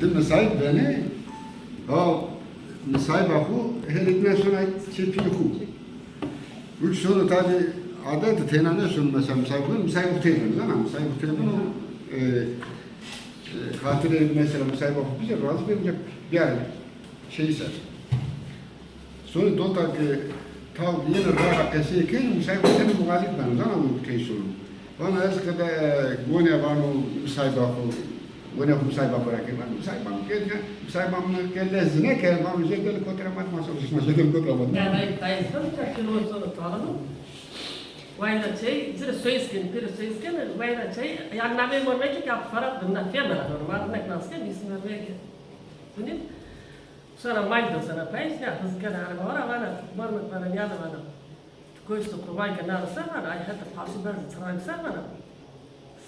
Değil sahip beni? Sahip aku herikten sonra çepiku. Üç sonra tabi adet tenane sonra mesela misayip tenane ama misayip tenane hatırı mesela misayip aku bize razı verecek yani şeyse. Sonra dotak tav yine rahat kesiye ki misayip tenane muhalif ben zaman bu keysun. Bana eskide güne bana misayip aku güne misayip aku bırakır ben misayip amına kelle zine kelle bana jegel kotramat masal jegel kotramat. Yani ben sana kilosu tutalım. Wayna şey, zira söysken, wayna şey, yani name mormek ki aparat bundan fiyatlar var. Var ne nasıl bir isim vermek. Bunun sonra mayda sana payız ya hızlı araba var ama mormek bana ya da bana. Koyusu provay kanal sana ay hatta possible trying sana.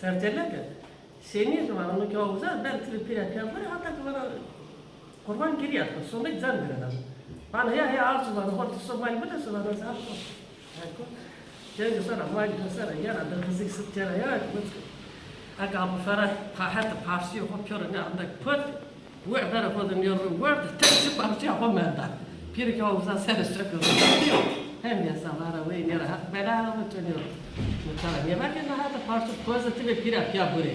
Serteler seni de var onu ki o güzel ben tripir yapıyorum hatta bana kurban giriyor. Sonra güzel bir adam. Bana ya arzu var, hoş somayı bu da sonra zaten. Jadi sana mai sana ya da fizik sıkçara ya aga bu fara hatta parsiyo hopiyor ne anda put bu bera kodun yoru word tek parsiyo homenda piri ki olsa sen söküyor hem ya salara ve ne rahat bela mı tönüyor mesela ne var ki hatta parsiyo pozitif piri ya buri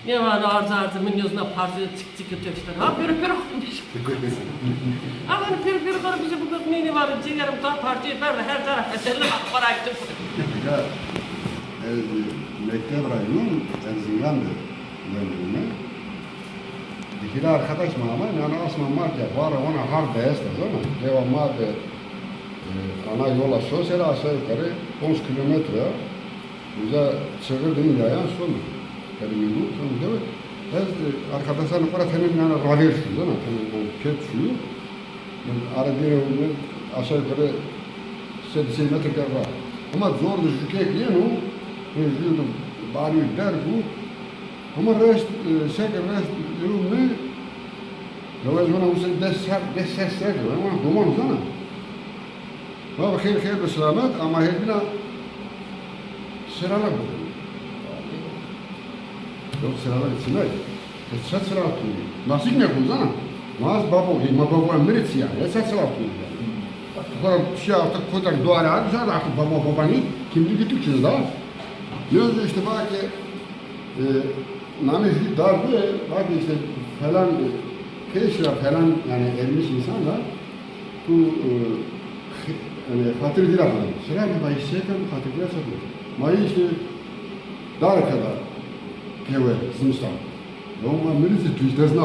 ne var arzu min yüzüne parsiyo çık töküşler ha piri ama piri var bize bu kadar ne var ciğerim ta partiye ben her taraf mesela para gittim Ya mektep rayının Erzincan'dı döneminde. İkili arkadaş mı ama yani asman market var ona har değilsiniz ama devam market ana yola sosyal aşağı yukarı 10 kilometre bize çığırdım yayan sonu. Kelimeyi bu sonu değil mi? Arkadaşlarına kadar senin yani radyasınız ama senin ket suyu. Arabiyonu aşağı yukarı 7 metre var. Ama zor düşük ekleyen o, yüzüydüm bari der bu. Ama rest, şeker rest ürünü, yavaş bana usul deser şeker, ama duman sana. Baba hayır bir selamet ama her bina sıralar bu. Yok sıralar içine, esas sıralar tuğlu. Nasıl ne bu sana? Maz baba emret ya, esas sıralar tuğlu. Sonra şey artık kodak duvarı almışlar artık babanı kimdi gittik daha. Diyoruz işte bak ki nami dar bu bak işte falan keşler falan yani ermiş insanlar bu yani hatır değil ama sıra bir bayı şeyden hatır değil satıyor. Mayı işte dar kadar keve sınıfta. Ama birisi tüytesine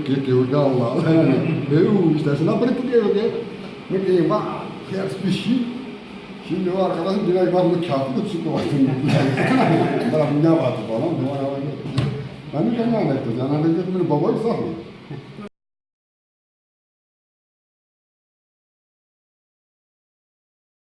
bir keve Allah Allah yani. İşte sana bir keve ne var? Ters bir şey. Şimdi o arkadaşım direkt var mı kağıtlı çıktı başında. Bana ne vardı falan. Ben de kendime anlattım. Yani anlattım beni babayı saklı.